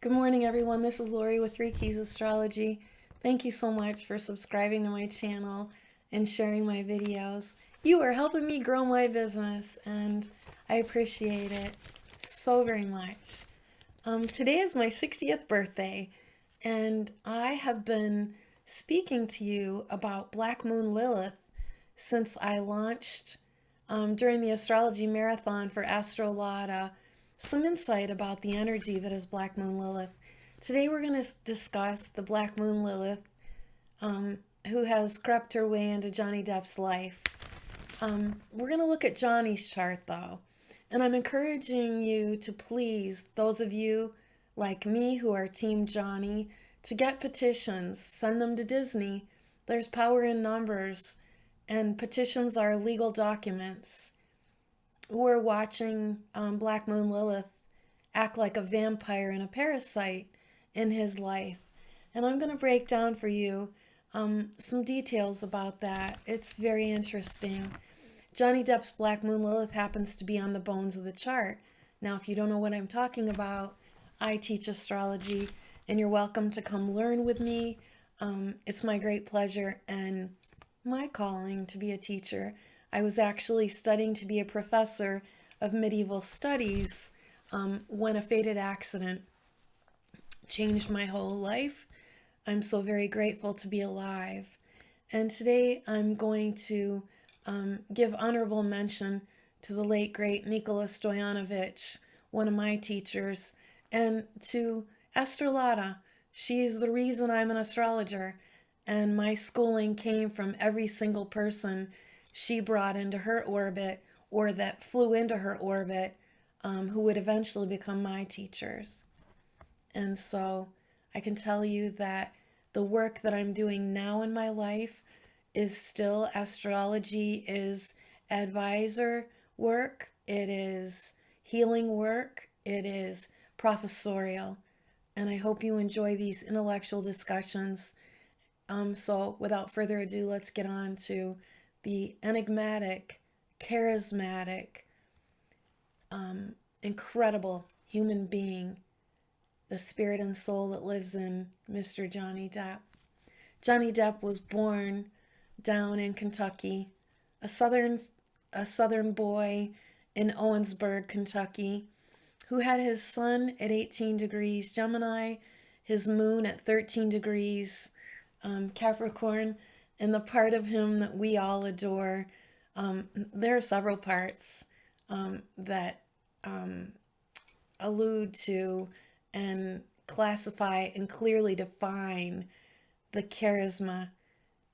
Good morning, everyone. This is Lori with 3 Keys Astrology. Thank you so much for subscribing to my channel and sharing my videos. You are helping me grow my business, and I appreciate it so very much. Today is my 60th birthday, and I have been speaking to you about Black Moon Lilith since I launched during the astrology marathon for Astrology some insight about the energy that is Black Moon Lilith. Today we're going to discuss the Black Moon Lilith who has crept her way into Johnny Depp's life. We're going to look at Johnny's chart though, and I'm encouraging you to please, those of you like me who are Team Johnny, to get petitions, send them to Disney. There's power in numbers, and petitions are legal documents. We're watching Black Moon Lilith act like a vampire and a parasite in his life. And I'm going to break down for you some details about that. It's very interesting. Johnny Depp's Black Moon Lilith happens to be on the bones of the chart. Now, if you don't know what I'm talking about, I teach astrology, and you're welcome to come learn with me. It's my great pleasure and my calling to be a teacher. I was actually studying to be a professor of medieval studies when a fated accident changed my whole life. I'm so very grateful to be alive. And today I'm going to give honorable mention to the late, great Nikola Stoyanovich, one of my teachers, and to Astrology. She is the reason I'm an astrologer, and my schooling came from every single person she brought into her orbit or that flew into her orbit who would eventually become my teachers. And so I can tell you that the work that I'm doing now in my life is still astrology, is advisor work, it is healing work, it is professorial. And I hope you enjoy these intellectual discussions. So without further ado, let's get on to the enigmatic, charismatic, incredible human being, the spirit and soul that lives in Mr. Johnny Depp. Johnny Depp was born down in Kentucky, a southern boy in Owensburg, Kentucky, who had his sun at 18 degrees Gemini, his moon at 13 degrees Capricorn, and the part of him that we all adore. There are several parts that allude to and classify and clearly define the charisma,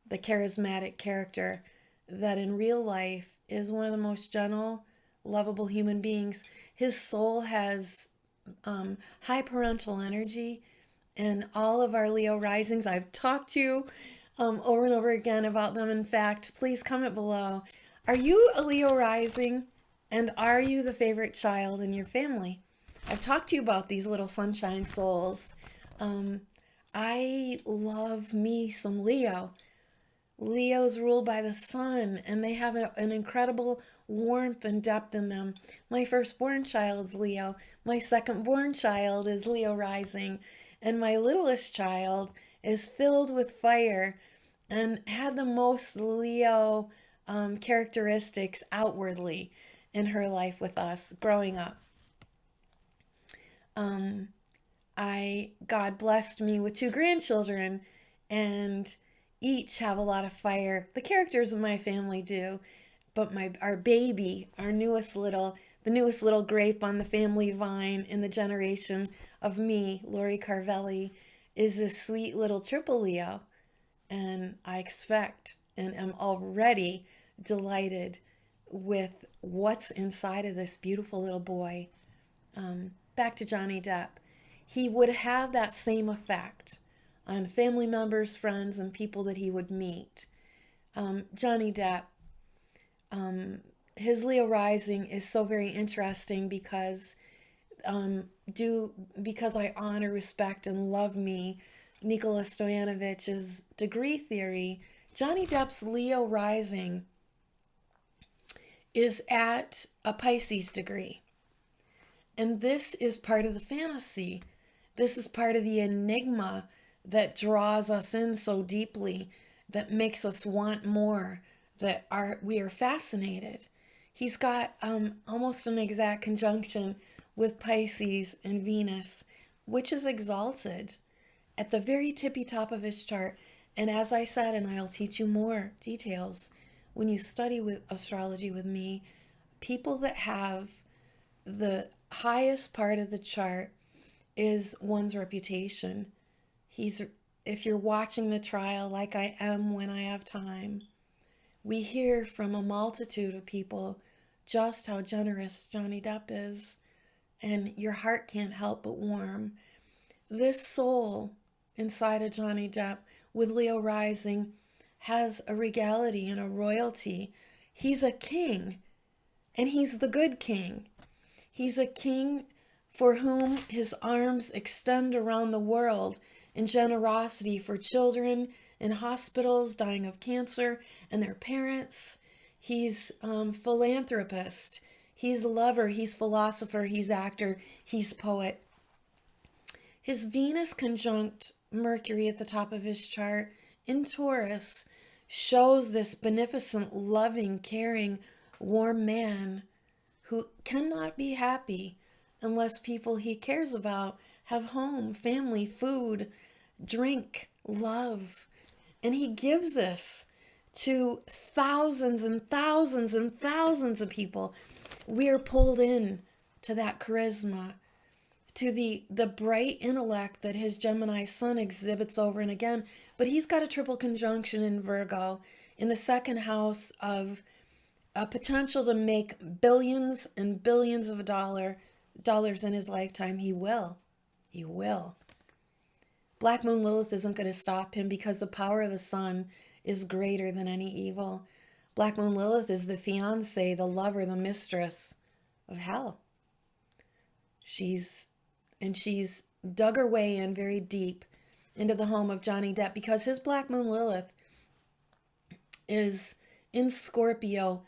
the charismatic character that in real life is one of the most gentle, lovable human beings. His soul has high parental energy, and all of our Leo risings, I've talked to you over and over again about them. In fact, please comment below. Are you a Leo rising? And are you the favorite child in your family? I've talked to you about these little sunshine souls. I love me some Leo. Leo's ruled by the sun, and they have an incredible warmth and depth in them. My firstborn child's Leo. My second-born child is Leo rising. And my littlest child is filled with fire and had the most Leo characteristics outwardly in her life with us growing up. God blessed me with 2 grandchildren, and each have a lot of fire. The characters of my family do, but our baby, the newest little grape on the family vine in the generation of me, Lori Carvelli, is a sweet little triple Leo. And I expect and am already delighted with what's inside of this beautiful little boy. Back to Johnny Depp. He would have that same effect on family members, friends, and people that he would meet. Johnny Depp, his Leo rising is so very interesting because I honor, respect, and love me, Nikola Stojanovich's degree theory. Johnny Depp's Leo rising is at a Pisces degree. And this is part of the fantasy This is part of the enigma that draws us in so deeply, that makes us want more, we are fascinated. He's got almost an exact conjunction with Pisces and Venus, which is exalted at the very tippy top of his chart. And as I said, and I'll teach you more details, when you study with astrology with me, people that have the highest part of the chart is one's reputation. If you're watching the trial like I am when I have time, we hear from a multitude of people just how generous Johnny Depp is, and your heart can't help but warm. This soul inside of Johnny Depp with Leo rising has a regality and a royalty. He's a king, and he's the good king. He's a king for whom his arms extend around the world in generosity for children in hospitals dying of cancer and their parents. He's philanthropist. He's lover. He's philosopher. He's actor. He's poet. His Venus conjunct Mercury at the top of his chart in Taurus shows this beneficent, loving, caring, warm man who cannot be happy unless people he cares about have home, family, food, drink, love. And he gives this to thousands and thousands and thousands of people. We are pulled in to that charisma, to the bright intellect that his Gemini sun exhibits over and again. But he's got a triple conjunction in Virgo in the second house of a potential to make billions and billions of dollars in his lifetime. He will. He will. Black Moon Lilith isn't going to stop him because the power of the sun is greater than any evil. Black Moon Lilith is the fiancée, the lover, the mistress of hell. She's dug her way in very deep into the home of Johnny Depp because his Black Moon Lilith is in Scorpio,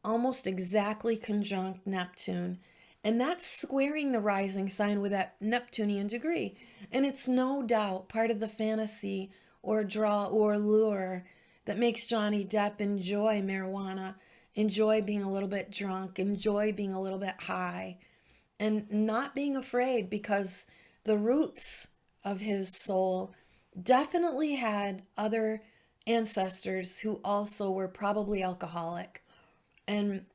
almost exactly conjunct Neptune. And that's squaring the rising sign with that Neptunian degree. And it's no doubt part of the fantasy or draw or lure that makes Johnny Depp enjoy marijuana, enjoy being a little bit drunk, enjoy being a little bit high, and not being afraid, because the roots of his soul definitely had other ancestors who also were probably alcoholic and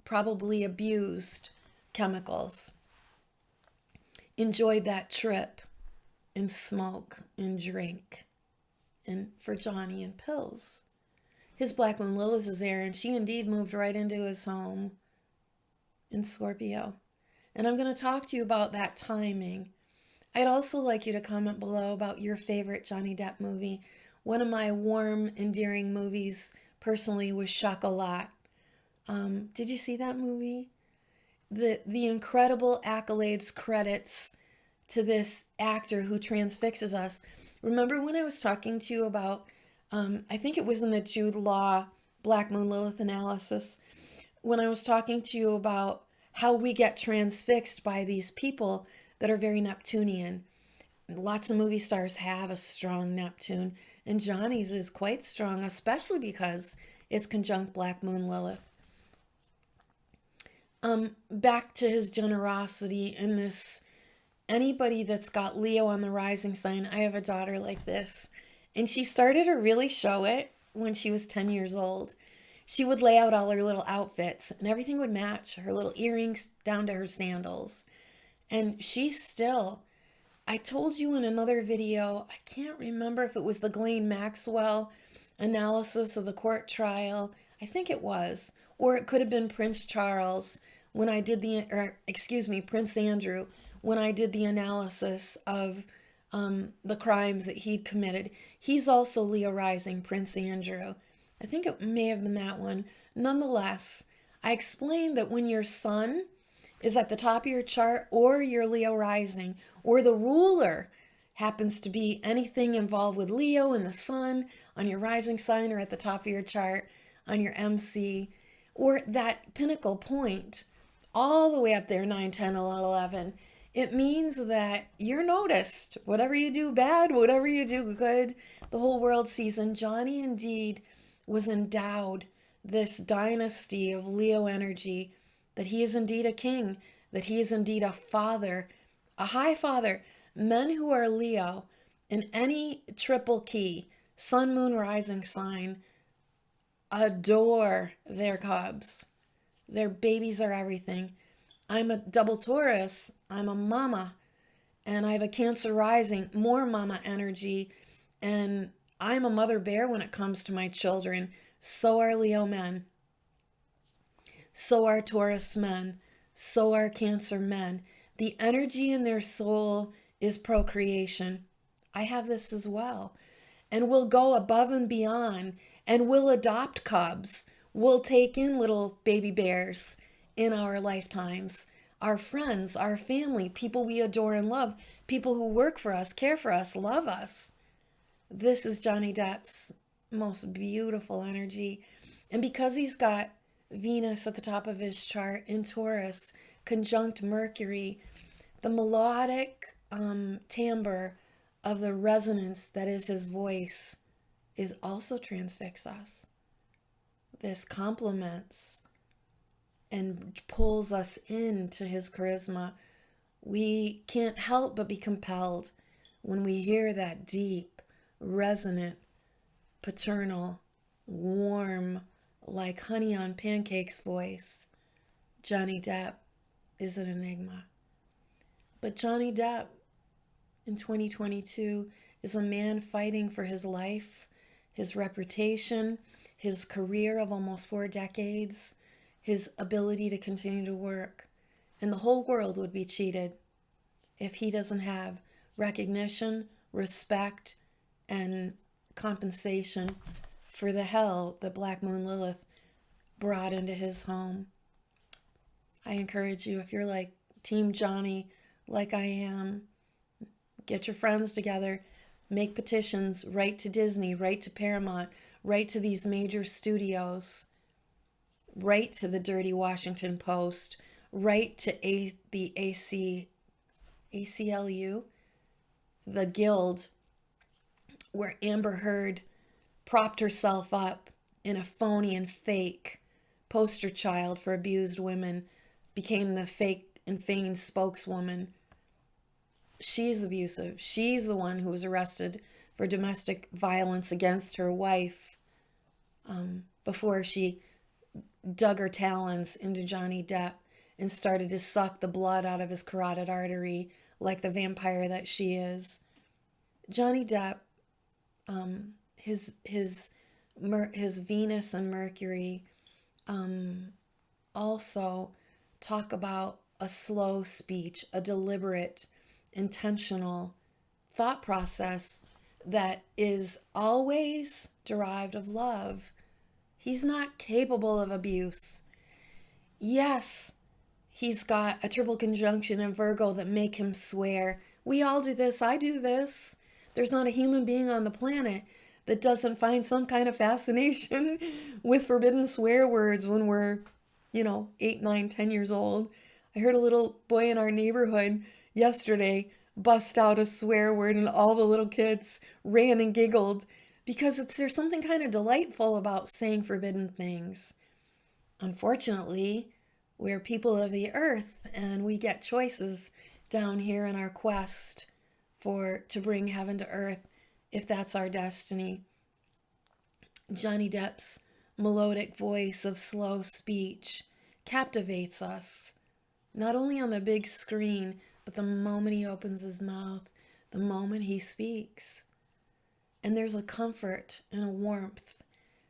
probably abused chemicals, enjoyed that trip and smoke and drink, and for Johnny and pills. His Black Moon Lilith is there, and she indeed moved right into his home in Scorpio. And I'm going to talk to you about that timing. I'd also like you to comment below about your favorite Johnny Depp movie. One of my warm, endearing movies personally was Chocolat. Did you see that movie? The incredible accolades, credits to this actor who transfixes us. Remember when I was talking to you about, I think it was in the Jude Law Black Moon Lilith analysis, when I was talking to you about how we get transfixed by these people that are very Neptunian. Lots of movie stars have a strong Neptune, and Johnny's is quite strong, especially because it's conjunct Black Moon Lilith. Back to his generosity and this, anybody that's got Leo on the rising sign, I have a daughter like this, and she started to really show it when she was 10 years old. She would lay out all her little outfits and everything would match, her little earrings down to her sandals. And she still, I told you in another video, I can't remember if it was the Ghislaine Maxwell analysis of the court trial. I think it was. Or it could have been Prince Charles when I did Prince Andrew, when I did the analysis of the crimes that he'd committed. He's also Leo rising, Prince Andrew. I think it may have been that one. Nonetheless, I explained that when your sun is at the top of your chart, or your Leo rising, or the ruler happens to be anything involved with Leo and the sun on your rising sign, or at the top of your chart on your MC, or that pinnacle point all the way up there, 9, 10, 11, It means that you're noticed. Whatever you do bad, whatever you do good, the whole world sees. And Johnny indeed was endowed this dynasty of Leo energy, that he is indeed a king, that he is indeed a father, a high father. Men who are Leo in any triple key, sun, moon, rising sign, adore their cubs. Their babies are everything. I'm a double Taurus. I'm a mama. And I have a Cancer rising, more mama energy. And I'm a mother bear when it comes to my children. So are Leo men. So are Taurus men. So are Cancer men. The energy in their soul is procreation. I have this as well. And we'll go above and beyond, and we'll adopt cubs. We'll take in little baby bears in our lifetimes. Our friends, our family, people we adore and love, people who work for us, care for us, love us. This is Johnny Depp's most beautiful energy. And because he's got Venus at the top of his chart in Taurus, conjunct Mercury, the melodic timbre of the resonance that is his voice is also transfix us. This complements and pulls us into his charisma. We can't help but be compelled when we hear that deep, resonant, paternal, warm, like honey on pancakes voice. Johnny Depp is an enigma. But Johnny Depp in 2022 is a man fighting for his life, his reputation, his career of almost 4 decades, his ability to continue to work. And the whole world would be cheated if he doesn't have recognition, respect, and compensation for the hell that Black Moon Lilith brought into his home. I encourage you, if you're like Team Johnny, like I am, get your friends together, make petitions, write to Disney, write to Paramount, write to these major studios, write to the Dirty Washington Post, write to the ACLU, the guild where Amber Heard propped herself up in a phony and fake poster child for abused women, became the fake and feigned spokeswoman. She's abusive. She's the one who was arrested for domestic violence against her wife before she dug her talons into Johnny Depp and started to suck the blood out of his carotid artery like the vampire that she is. Johnny Depp, his Venus and Mercury also talk about a slow speech, a deliberate, intentional thought process that is always derived of love. He's not capable of abuse. Yes, he's got a triple conjunction in Virgo that make him swear. We all do this. I do this. There's not a human being on the planet that doesn't find some kind of fascination with forbidden swear words when we're, 8, 9, 10 years old. I heard a little boy in our neighborhood yesterday bust out a swear word, and all the little kids ran and giggled because there's something kind of delightful about saying forbidden things. Unfortunately, we're people of the earth, and we get choices down here in our quest to bring heaven to earth, if that's our destiny. Johnny Depp's melodic voice of slow speech captivates us, not only on the big screen, but the moment he opens his mouth, the moment he speaks. And there's a comfort and a warmth,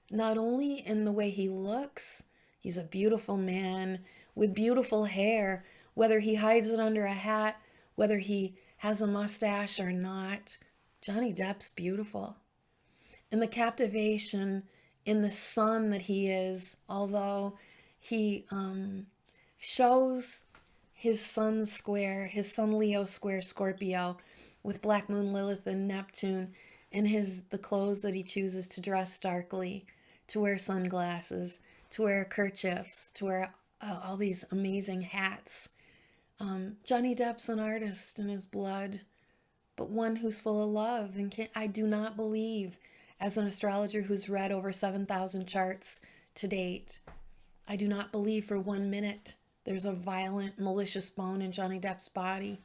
not only in the way he looks. He's a beautiful man with beautiful hair, whether he hides it under a hat, whether he has a mustache or not. Johnny Depp's beautiful. And the captivation in the sun that he is, although he shows his sun Leo square Scorpio with Black Moon Lilith and Neptune, and the clothes that he chooses to dress darkly, to wear sunglasses, to wear kerchiefs, to wear all these amazing hats. Johnny Depp's an artist in his blood, but one who's full of love. And I do not believe, as an astrologer who's read over 7,000 charts to date, I do not believe for 1 minute there's a violent, malicious bone in Johnny Depp's body.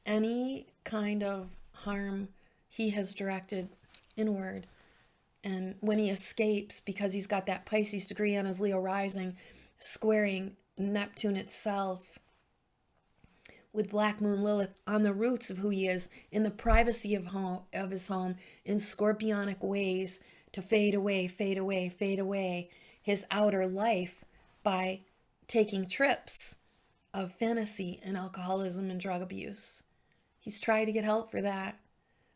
Any kind of harm he has directed inward. And when he escapes, because he's got that Pisces degree on his Leo rising, squaring Neptune itself with Black Moon Lilith on the roots of who he is, in the privacy of his home, in scorpionic ways, to fade away, fade away, fade away his outer life by taking trips of fantasy and alcoholism and drug abuse. He's tried to get help for that.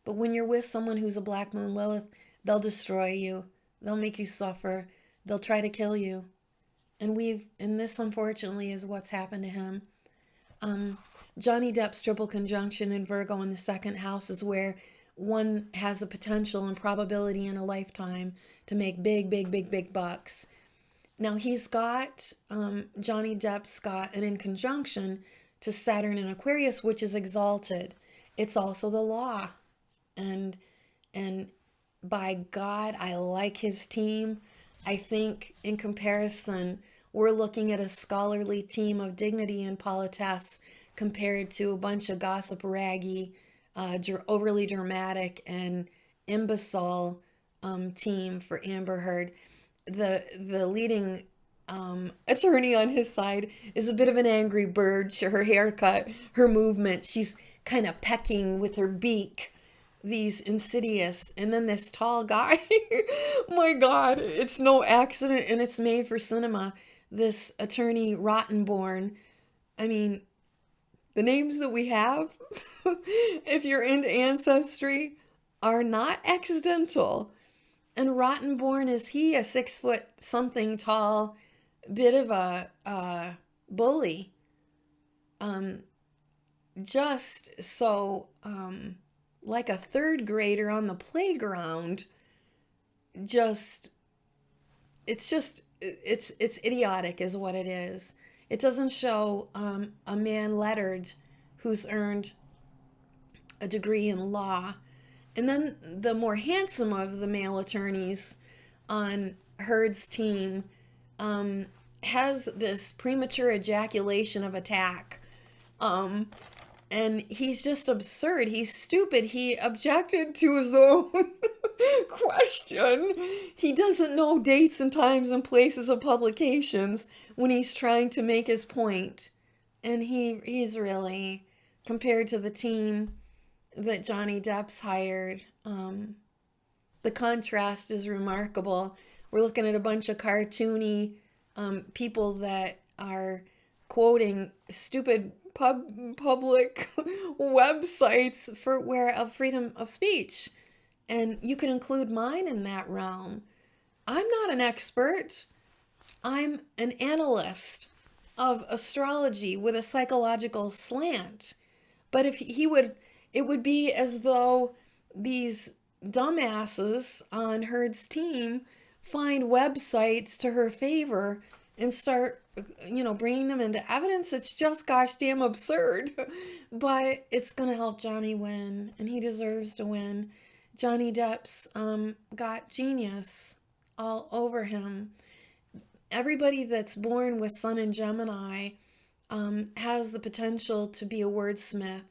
But when you're with someone who's a Black Moon Lilith, they'll destroy you. They'll make you suffer. They'll try to kill you. And this unfortunately is what's happened to him. Johnny Depp's triple conjunction in Virgo in the second house is where one has the potential and probability in a lifetime to make big, big, big, big bucks. Now Johnny Depp's got an in conjunction to Saturn in Aquarius, which is exalted. It's also the law. And by God, I like his team. I think in comparison, we're looking at a scholarly team of dignity and politesse compared to a bunch of gossip raggy, overly dramatic and imbecile team for Amber Heard. The leading attorney on his side is a bit of an angry bird. Her haircut, her movement, she's kind of pecking with her beak, these insidious. And then this tall guy, my God, it's no accident, and it's made for cinema. This attorney Rottenborn, I mean, the names that we have, if you're into ancestry, are not accidental. And Rottenborn, is he a 6 foot something tall, bit of a bully? Just so, like a third grader on the playground. It's idiotic is what it is. It doesn't show a man lettered who's earned a degree in law. And then the more handsome of the male attorneys on Heard's team has this premature ejaculation of attack. And he's just absurd. He's stupid. He objected to his own question. He doesn't know dates and times and places of publications when he's trying to make his point. And he's really, compared to the team that Johnny Depp's hired, the contrast is remarkable. We're looking at a bunch of cartoony people that are quoting stupid public websites of freedom of speech. And you can include mine in that realm. I'm not an expert. I'm an analyst of astrology with a psychological slant. But if it would be as though these dumbasses on Heard's team find websites to her favor and start, bringing them into evidence. It's just gosh damn absurd. But it's going to help Johnny win, and he deserves to win. Johnny Depp's got genius all over him. Everybody that's born with Sun in Gemini has the potential to be a wordsmith.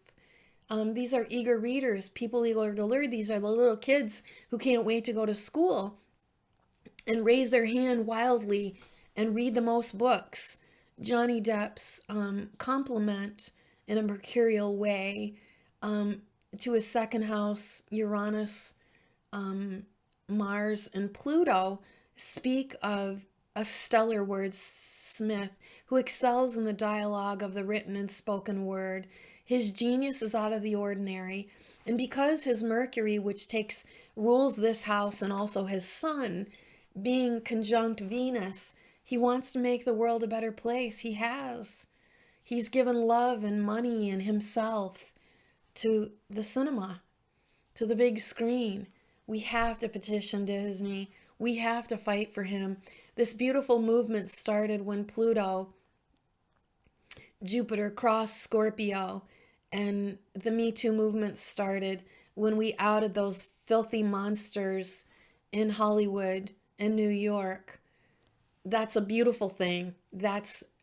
These are eager readers, people eager to learn. These are the little kids who can't wait to go to school and raise their hand wildly and read the most books. Johnny Depp's complement in a mercurial way to his second house, Uranus, Mars, and Pluto speak of a stellar wordsmith who excels in the dialogue of the written and spoken word. His genius is out of the ordinary. And because his Mercury, which rules this house, and also his Sun, being conjunct Venus, he wants to make the world a better place. He has. He's given love and money and himself to the cinema, to the big screen. We have to petition Disney. We have to fight for him. This beautiful movement started when Pluto Jupiter crossed Scorpio, and the Me Too movement started when we outed those filthy monsters in Hollywood and New York. That's a beautiful thing.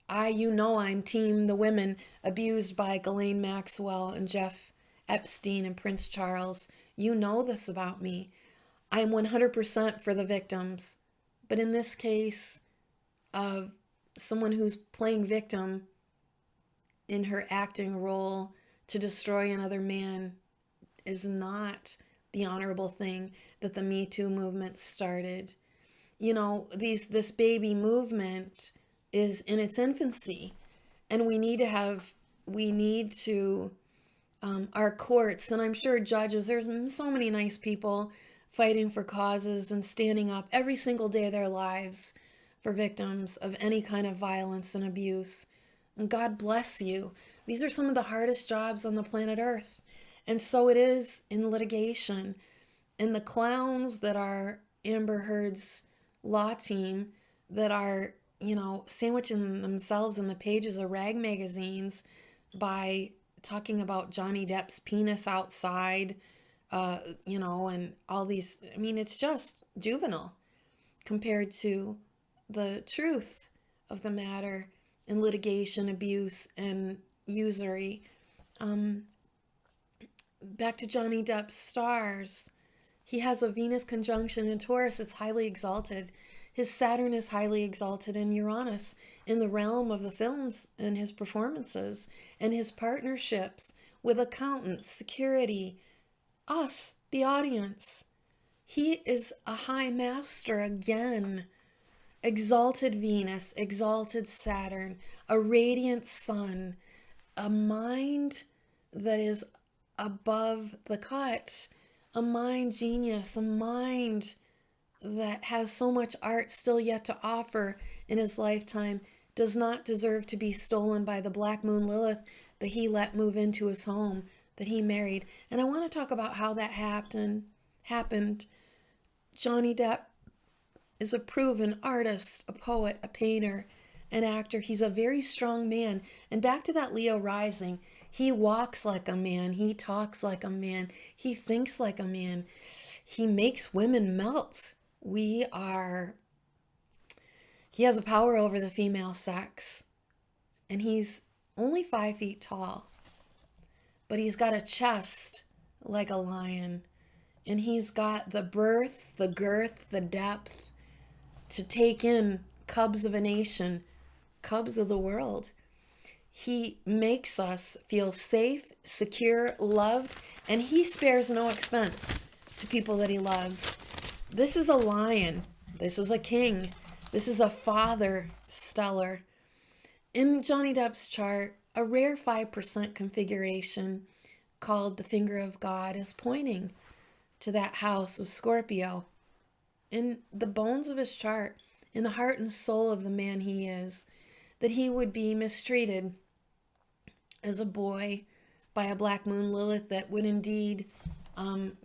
I'm team the women abused by Ghislaine Maxwell and Jeff Epstein and Prince Charles. You know this about me. I'm 100% for the victims. But in this case of someone who's playing victim in her acting role to destroy another man is not the honorable thing that the Me Too movement started. This baby movement is in its infancy, and we need to our courts, and I'm sure judges, there's so many nice people fighting for causes and standing up every single day of their lives for victims of any kind of violence and abuse. And God bless you. These are some of the hardest jobs on the planet Earth. And so it is in litigation. And the clowns that are Amber Heard's law team that are, sandwiching themselves in the pages of rag magazines by talking about Johnny Depp's penis outside, and all these, it's just juvenile compared to the truth of the matter in litigation, abuse, and usury. Back to Johnny Depp's stars. He has a Venus conjunction in Taurus. It's highly exalted. His Saturn is highly exalted in Uranus in the realm of the films and his performances and his partnerships with accountants, security, us, the audience. He is a high master again. Exalted Venus, exalted Saturn, a radiant sun, a mind that is above the cut, a mind genius, a mind that has so much art still yet to offer in his lifetime, does not deserve to be stolen by the Black Moon Lilith that he let move into his home, that he married. And I want to talk about how that happened. Johnny Depp is a proven artist, a poet, a painter, an actor. He's a very strong man. And back to that Leo rising, he walks like a man. He talks like a man. He thinks like a man. He makes women melt. He has a power over the female sex. And he's only 5 feet tall. But he's got a chest like a lion. And he's got the birth, the girth, the depth to take in cubs of a nation, cubs of the world. He makes us feel safe, secure, loved, and he spares no expense to people that he loves. This is a lion. This is a king. This is a father stellar. In Johnny Depp's chart, a rare 5% configuration called the finger of God is pointing to that house of Scorpio. In the bones of his chart, in the heart and soul of the man he is, that he would be mistreated as a boy by a Black Moon Lilith that would indeed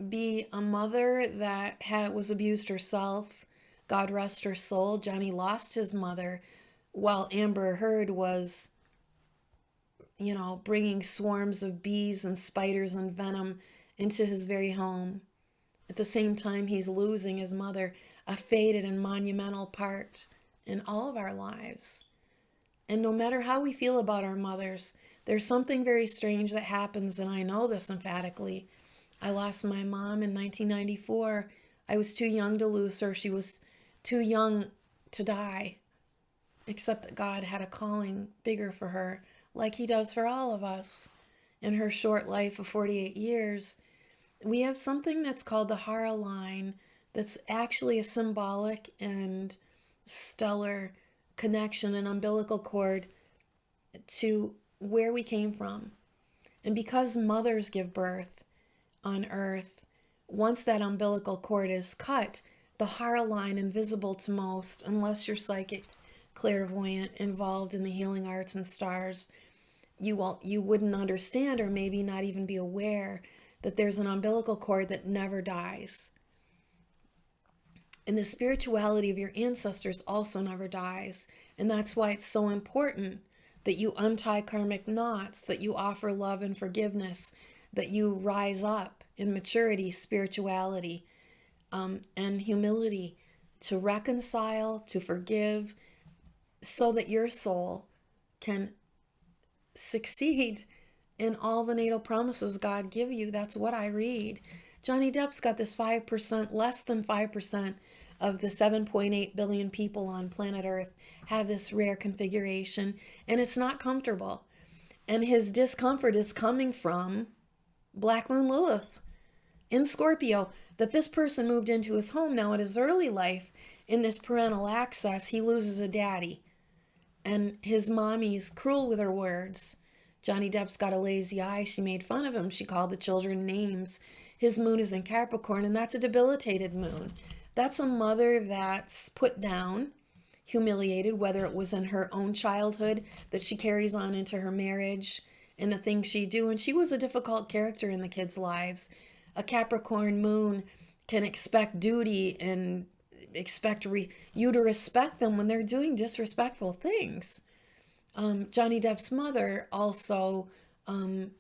be a mother that was abused herself. God rest her soul. Johnny lost his mother while Amber Heard was, bringing swarms of bees and spiders and venom into his very home. At the same time, he's losing his mother, a fated and monumental part in all of our lives. And no matter how we feel about our mothers, there's something very strange that happens, and I know this emphatically. I lost my mom in 1994. I was too young to lose her. She was too young to die, except that God had a calling bigger for her, like he does for all of us. In her short life of 48 years, we have something that's called the Hara line that's actually a symbolic and stellar connection, an umbilical cord to where we came from. And because mothers give birth on earth, once that umbilical cord is cut, the Hara line, invisible to most, unless you're psychic, clairvoyant, involved in the healing arts and stars, you wouldn't understand, or maybe not even be aware that there's an umbilical cord that never dies. And the spirituality of your ancestors also never dies. And that's why it's so important that you untie karmic knots, that you offer love and forgiveness, that you rise up in maturity, spirituality, and humility to reconcile, to forgive, so that your soul can succeed in all the natal promises God give you. That's what I read. Johnny Depp's got this 5%, less than 5% of the 7.8 billion people on planet Earth have this rare configuration, and it's not comfortable. And his discomfort is coming from Black Moon Lilith in Scorpio, that this person moved into his home. Now, in his early life, in this parental access, he loses a daddy, and his mommy's cruel with her words. Johnny Depp's got a lazy eye. She made fun of him. She called the children names. His moon is in Capricorn, and that's a debilitated moon. That's a mother that's put down, humiliated, whether it was in her own childhood that she carries on into her marriage and the things she do. And she was a difficult character in the kids' lives. A Capricorn moon can expect duty and expect you to respect them when they're doing disrespectful things. Johnny Depp's mother also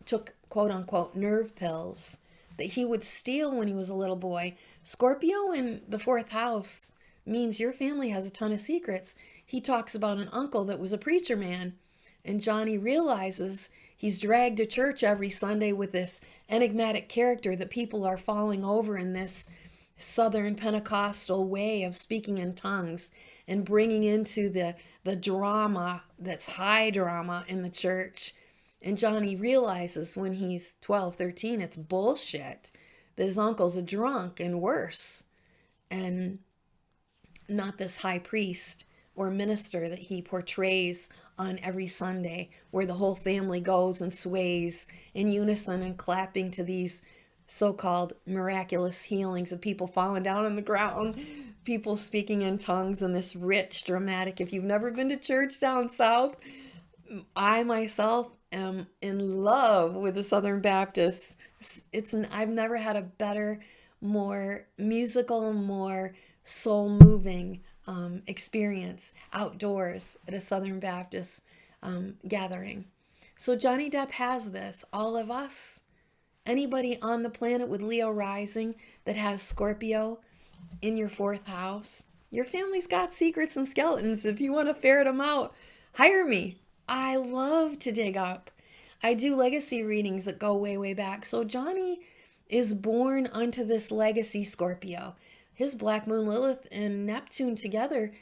took quote-unquote nerve pills that he would steal when he was a little boy. Scorpio in the fourth house means your family has a ton of secrets. He talks about an uncle that was a preacher man, and Johnny realizes he's dragged to church every Sunday with this enigmatic character that people are falling over in this Southern Pentecostal way of speaking in tongues and bringing into the drama that's high drama in the church. And Johnny realizes when he's 12, 13, it's bullshit, that his uncle's a drunk and worse, and not this high priest or minister that he portrays on every Sunday, where the whole family goes and sways in unison and clapping to these so-called miraculous healings of people falling down on the ground, people speaking in tongues, and this rich, dramatic. If you've never been to church down south, I myself am in love with the Southern Baptists. I've never had a better, more musical, more soul-moving experience outdoors at a Southern Baptist gathering. So Johnny Depp has this. All of us, anybody on the planet with Leo rising that has Scorpio in your fourth house, your family's got secrets and skeletons. If you want to ferret them out, hire me. I love to dig up. I do legacy readings that go way, way back. So Johnny is born unto this legacy Scorpio. His Black Moon Lilith and Neptune together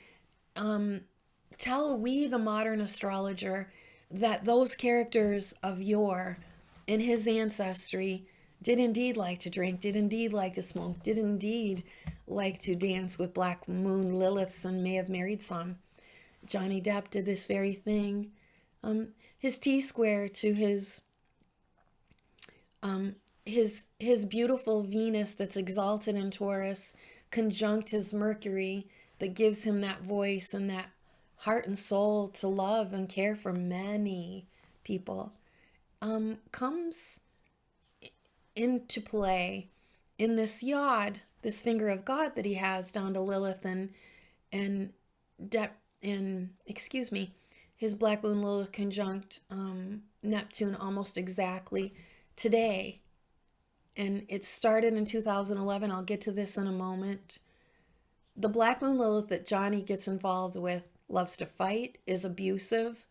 tell we, the modern astrologer, that those characters of yore in his ancestry did indeed like to drink, did indeed like to smoke, did indeed like to dance with Black Moon Liliths, and may have married some. Johnny Depp did this very thing. His T-square to his beautiful Venus that's exalted in Taurus, conjunct his Mercury that gives him that voice and that heart and soul to love and care for many people, comes into play in this yod, this finger of God that he has down to Lilith and his Black Moon Lilith conjunct Neptune almost exactly today. And it started in 2011. I'll get to this in a moment. The Black Moon Lilith that Johnny gets involved with loves to fight, is abusive.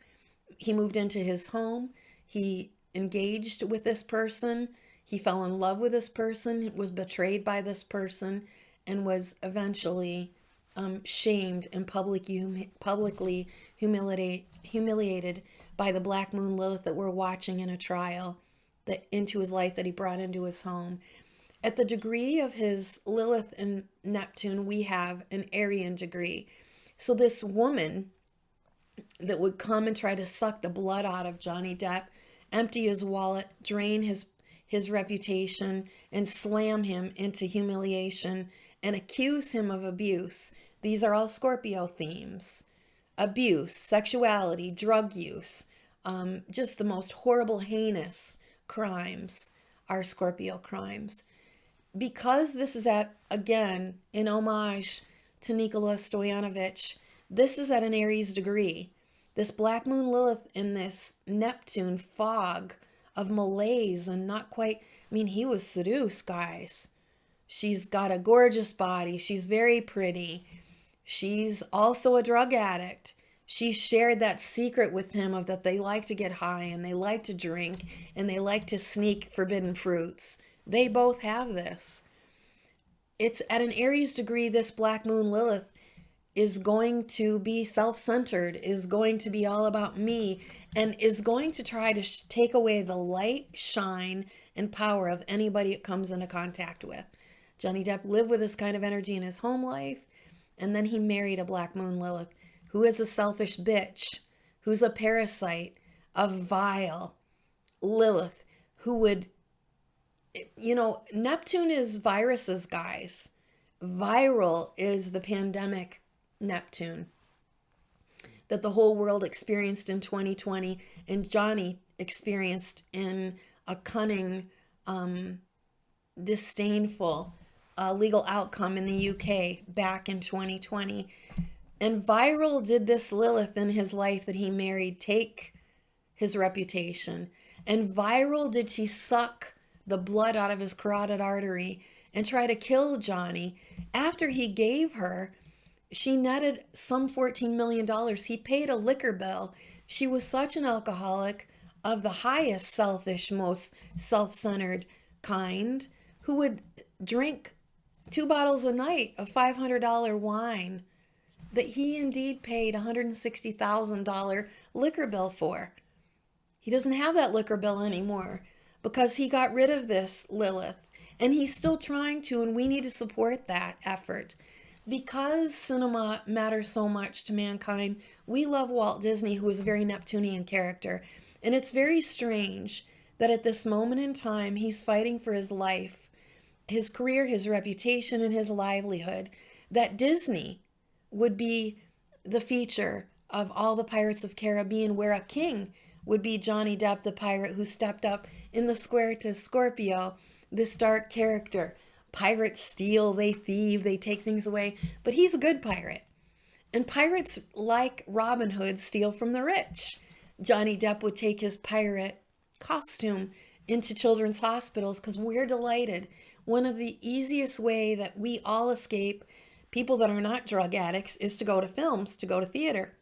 He moved into his home. He engaged with this person. He fell in love with this person, was betrayed by this person, and was eventually shamed and publicly humiliated by the Black Moon Lilith that we're watching in a trial that into his life that he brought into his home. At the degree of his Lilith and Neptune, we have an Aryan degree. So this woman that would come and try to suck the blood out of Johnny Depp, empty his wallet, drain his reputation, and slam him into humiliation and accuse him of abuse. These are all Scorpio themes. Abuse, sexuality, drug use, just the most horrible, heinous crimes are Scorpio crimes. Because this is again, in homage to Nikola Stoyanovich, this is at an Aries degree. This black moon Lilith in this Neptune fog of malaise and not quite, I mean, he was seduced, guys. She's got a gorgeous body. She's very pretty. She's also a drug addict. She shared that secret with him of that they like to get high and they like to drink and they like to sneak forbidden fruits. They both have this. It's at an Aries degree, this black moon Lilith is going to be self-centered, is going to be all about me, and is going to try to take away the light, shine, and power of anybody it comes into contact with. Johnny Depp lived with this kind of energy in his home life, and then he married a black moon Lilith, who is a selfish bitch, who's a parasite, a vile Lilith, who would, you know, Neptune is viruses, guys. Viral is the pandemic Neptune that the whole world experienced in 2020 and Johnny experienced in a cunning, disdainful legal outcome in the UK back in 2020. And viral did this Lilith in his life that he married take his reputation. And viral did she suck the blood out of his carotid artery and try to kill Johnny. After he gave her, she netted some $14 million. He paid a liquor bill. She was such an alcoholic of the highest selfish, most self-centered kind, who would drink 2 bottles a night of $500 wine that he indeed paid $160,000 liquor bill for. He doesn't have that liquor bill anymore because he got rid of this Lilith, and he's still trying to, and we need to support that effort. Because cinema matters so much to mankind, we love Walt Disney, who is a very Neptunian character. And it's very strange that at this moment in time, he's fighting for his life, his career, his reputation, and his livelihood, that Disney would be the feature of all the Pirates of Caribbean, where a king would be Johnny Depp, the pirate who stepped up in the square to Scorpio, this dark character. Pirates steal, they thieve, they take things away, but he's a good pirate. And pirates, like Robin Hood, steal from the rich. Johnny Depp would take his pirate costume into children's hospitals because we're delighted. One of the easiest way that we all escape, people that are not drug addicts, is to go to films, to go to theater,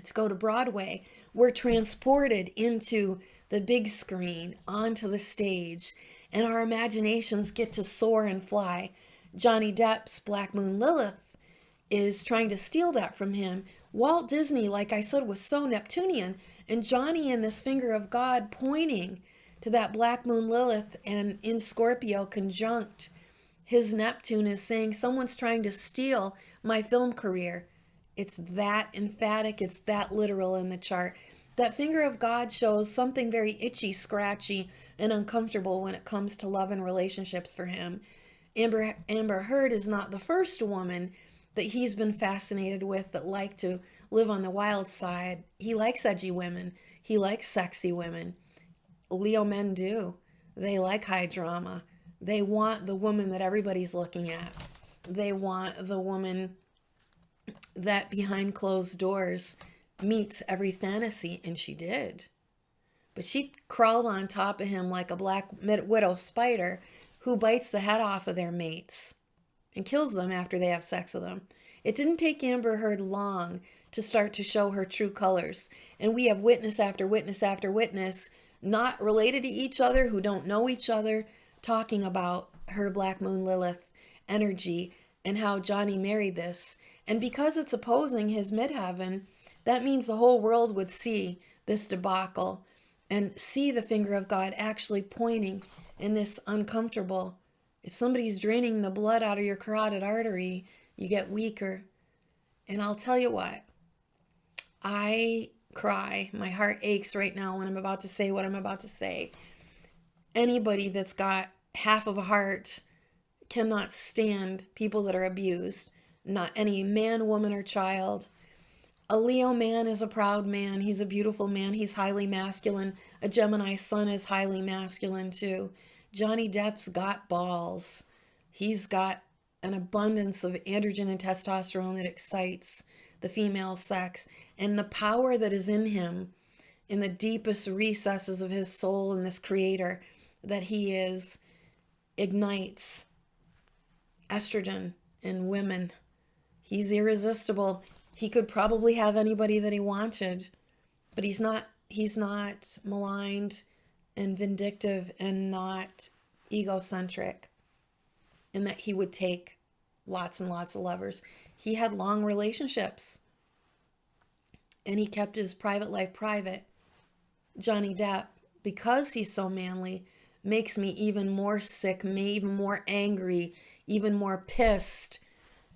to go to Broadway. We're transported into the big screen, onto the stage, and our imaginations get to soar and fly. Johnny Depp's Black Moon Lilith is trying to steal that from him. Walt Disney, like I said, was so Neptunian, and Johnny and this finger of God pointing to that Black Moon Lilith and in Scorpio conjunct his Neptune is saying someone's trying to steal my film career. It's that emphatic, it's that literal in the chart. That finger of God shows something very itchy, scratchy, and uncomfortable when it comes to love and relationships for him. Amber Heard is not the first woman that he's been fascinated with that like to live on the wild side. He likes edgy women. He likes sexy women. Leo men do. They like high drama. They want the woman that everybody's looking at. They want the woman that behind closed doors meets every fantasy, and she did. But she crawled on top of him like a black widow spider who bites the head off of their mates and kills them after they have sex with them. It didn't take Amber Heard long to start to show her true colors. And we have witness after witness after witness, not related to each other, who don't know each other, talking about her Black Moon Lilith energy and how Johnny married this. And because it's opposing his midheaven, that means the whole world would see this debacle and see the finger of God actually pointing in this uncomfortable. If somebody's draining the blood out of your carotid artery, you get weaker. And I'll tell you what, I cry. My heart aches right now when I'm about to say what I'm about to say. Anybody that's got half of a heart cannot stand people that are abused. Not any man, woman, or child. A Leo man is a proud man. He's a beautiful man. He's highly masculine. A Gemini sun is highly masculine too. Johnny Depp's got balls. He's got an abundance of androgen and testosterone that excites the female sex, and the power that is in him, in the deepest recesses of his soul in this creator that he is, ignites estrogen in women. He's irresistible. He could probably have anybody that he wanted, but he's not maligned and vindictive and not egocentric, in that he would take lots and lots of lovers. He had long relationships and he kept his private life private. Johnny Depp, because he's so manly, makes me even more sick, me even more angry, even more pissed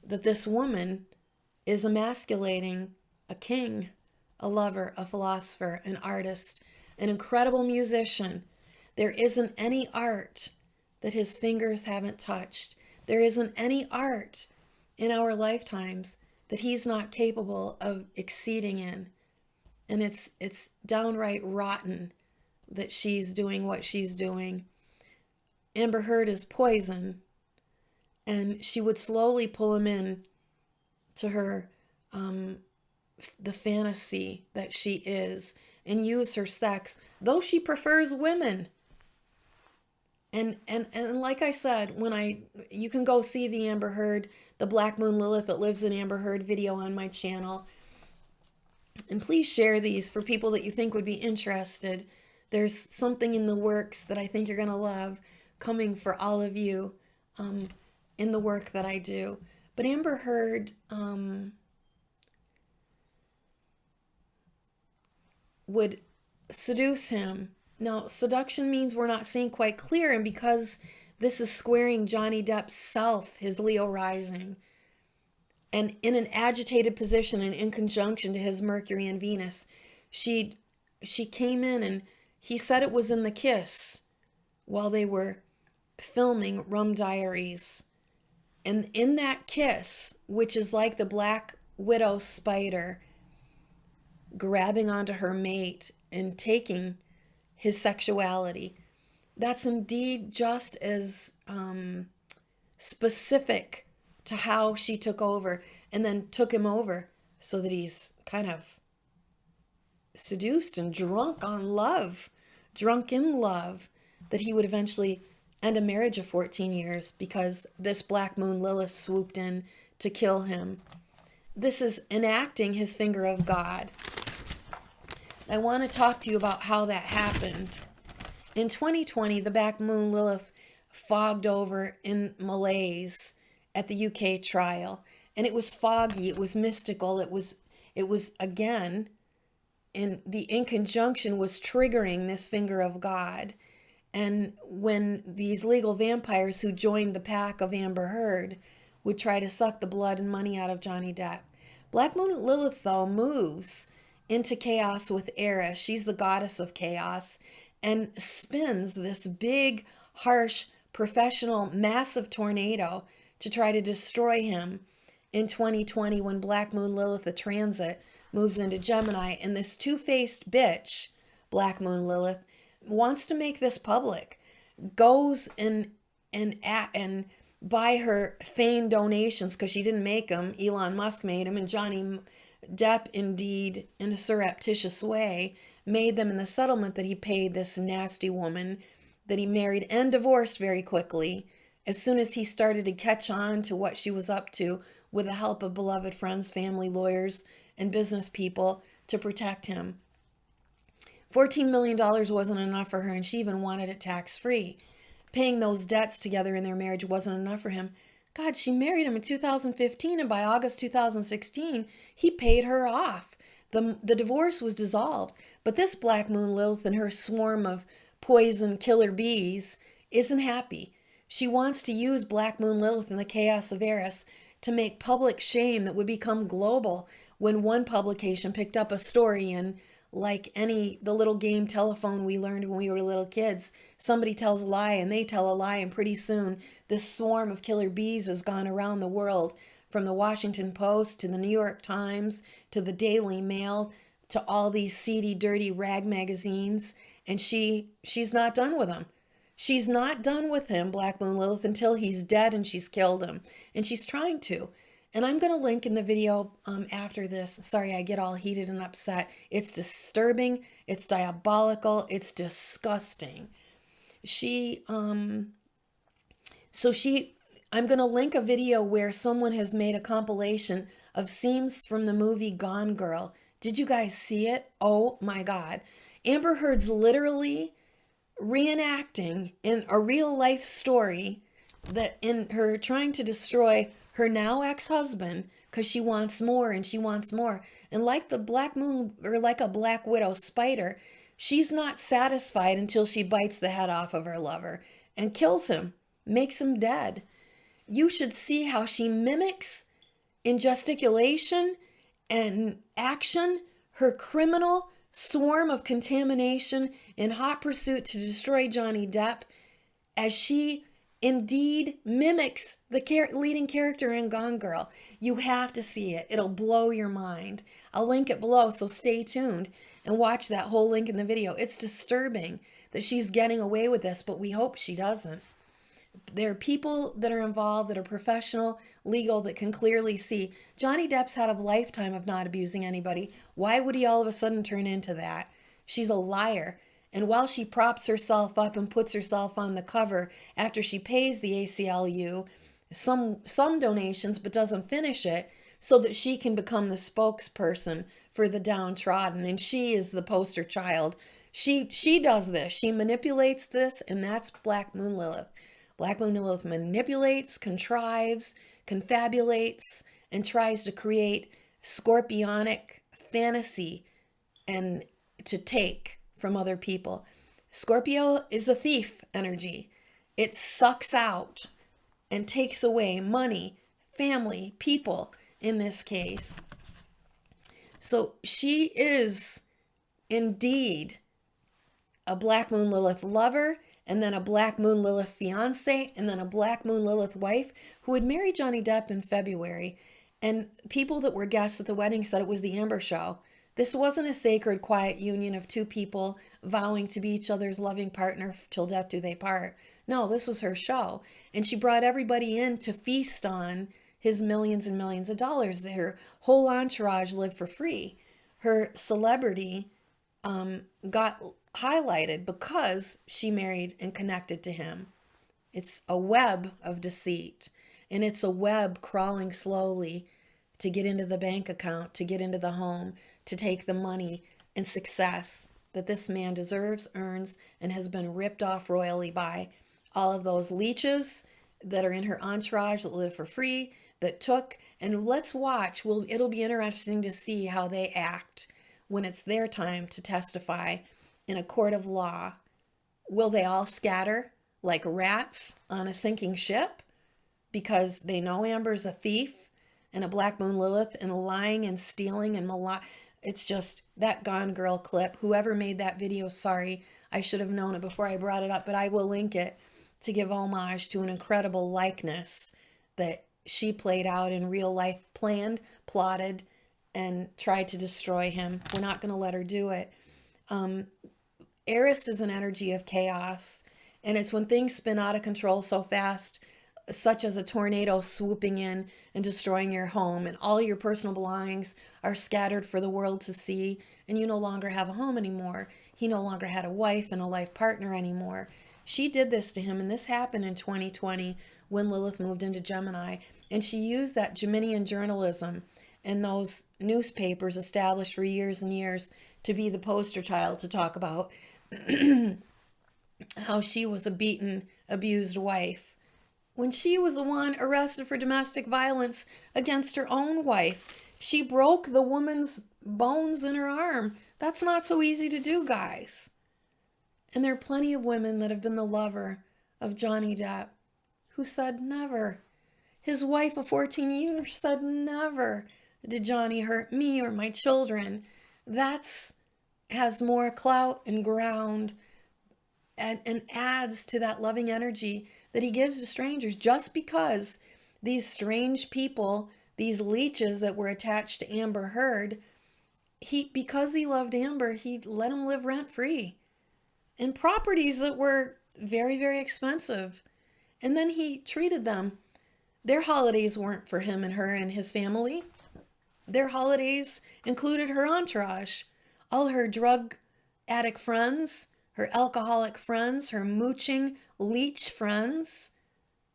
that this woman is emasculating a king, a lover, a philosopher, an artist, an incredible musician. There isn't any art that his fingers haven't touched. There isn't any art in our lifetimes that he's not capable of exceeding in. And it's downright rotten that she's doing what she's doing. Amber Heard is poison, and she would slowly pull him in to her the fantasy that she is, and use her sex, though she prefers women. And like I said, you can go see the Amber Heard, the Black Moon Lilith that lives in Amber Heard video on my channel. And please share these for people that you think would be interested. There's something in the works that I think you're going to love coming for all of you in the work that I do. But Amber Heard would seduce him. Now, seduction means we're not seeing quite clear, and because this is squaring Johnny Depp's self, his Leo rising, and in an agitated position and in conjunction to his Mercury and Venus, she came in, and he said it was in the kiss while they were filming Rum Diaries. And in that kiss, which is like the Black Widow spider grabbing onto her mate and taking his sexuality, that's indeed just as specific to how she took over, and then took him over so that he's kind of seduced and drunk on love, drunk in love, that he would eventually end a marriage of 14 years because this Black Moon Lilith swooped in to kill him. This is enacting his finger of God. I want to talk to you about how that happened. In 2020, the Black Moon Lilith fogged over in malaise at the UK trial, and it was foggy, it was mystical, it was again, in conjunction was triggering this finger of God. And when these legal vampires who joined the pack of Amber Heard would try to suck the blood and money out of Johnny Depp, Black Moon Lilith, though, moves into chaos with Eris. She's the goddess of chaos, and spins this big, harsh, professional, massive tornado to try to destroy him in 2020 when Black Moon Lilith, the transit, moves into Gemini. And this two-faced bitch, Black Moon Lilith, wants to make this public, goes and buy her feigned donations, because she didn't make them, Elon Musk made them, and Johnny Depp, indeed, in a surreptitious way, made them in the settlement that he paid this nasty woman that he married and divorced very quickly as soon as he started to catch on to what she was up to, with the help of beloved friends, family, lawyers, and business people to protect him. $14 million wasn't enough for her, and she even wanted it tax-free. Paying those debts together in their marriage wasn't enough for him. God, she married him in 2015, and by August 2016, he paid her off. The divorce was dissolved. But this Black Moon Lilith and her swarm of poison killer bees isn't happy. She wants to use Black Moon Lilith and the chaos of Eris to make public shame that would become global when one publication picked up a story in, like the little game telephone we learned when we were little kids. Somebody tells a lie and they tell a lie, and pretty soon this swarm of killer bees has gone around the world, from the Washington Post to the New York Times to the Daily Mail to all these seedy, dirty rag magazines, and she's not done with him. She's not done with him, Black Moon Lilith, until he's dead and she's killed him. And she's trying to. And I'm going to link in the video after this. Sorry, I get all heated and upset. It's disturbing. It's diabolical. It's disgusting. I'm going to link a video where someone has made a compilation of scenes from the movie Gone Girl. Did you guys see it? Oh my God. Amber Heard's literally reenacting in a real life story that in her trying to destroy her now ex-husband because she wants more and she wants more. And like the black moon, or like a black widow spider, she's not satisfied until she bites the head off of her lover and kills him, makes him dead. You should see how she mimics in gesticulation and action her criminal swarm of contamination in hot pursuit to destroy Johnny Depp, as she indeed mimics the leading character in Gone Girl. You have to see it. It'll blow your mind. I'll link it below, so stay tuned and watch that whole link in the video. It's disturbing that she's getting away with this, but we hope she doesn't. There are people that are involved that are professional, legal, that can clearly see Johnny Depp's had a lifetime of not abusing anybody. Why would he all of a sudden turn into that? She's a liar. And while she props herself up and puts herself on the cover after she pays the ACLU some donations but doesn't finish it, so that she can become the spokesperson for the downtrodden, and she is the poster child. She does this. She manipulates this, and that's Black Moon Lilith. Black Moon Lilith manipulates, contrives, confabulates, and tries to create scorpionic fantasy and to take from other people. Scorpio is a thief energy. It sucks out and takes away money, family, people in this case. So she is indeed a Black Moon Lilith lover, and then a Black Moon Lilith fiance, and then a Black Moon Lilith wife who would marry Johnny Depp in February. And people that were guests at the wedding said it was the Amber Show. This wasn't a sacred, quiet union of two people vowing to be each other's loving partner till death do they part. No, this was her show. And she brought everybody in to feast on his millions and millions of dollars. Her whole entourage lived for free. Her celebrity got highlighted because she married and connected to him. It's a web of deceit, and it's a web crawling slowly to get into the bank account, to get into the home, to take the money and success that this man deserves, earns, and has been ripped off royally by all of those leeches that are in her entourage that live for free, that took. And let's watch. It'll be interesting to see how they act when it's their time to testify in a court of law. Will they all scatter like rats on a sinking ship because they know Amber's a thief and a Black Moon Lilith and lying and stealing and It's just that Gone Girl clip. Whoever made that video, sorry, I should have known it before I brought it up, but I will link it to give homage to an incredible likeness that she played out in real life, planned, plotted, and tried to destroy him. We're not going to let her do it. Eris is an energy of chaos, and it's when things spin out of control so fast, such as a tornado swooping in and destroying your home, and all your personal belongings are scattered for the world to see, and you no longer have a home anymore. He no longer had a wife and a life partner anymore. She did this to him, and this happened in 2020 when Lilith moved into Gemini, and she used that Geminian journalism and those newspapers established for years and years to be the poster child to talk about how she was a beaten, abused wife, when she was the one arrested for domestic violence against her own wife. She broke the woman's bones in her arm. That's not so easy to do, guys. And there are plenty of women that have been the lover of Johnny Depp who said never. His wife of 14 years said never did Johnny hurt me or my children. That's has more clout and ground and adds to that loving energy that he gives to strangers, just because these strange people, these leeches that were attached to Amber Heard, because he loved Amber, he let them live rent-free in properties that were very, very expensive. And then he treated them Their holidays weren't for him and her and his family. Their holidays included her entourage, all her drug addict friends, her alcoholic friends, her mooching leech friends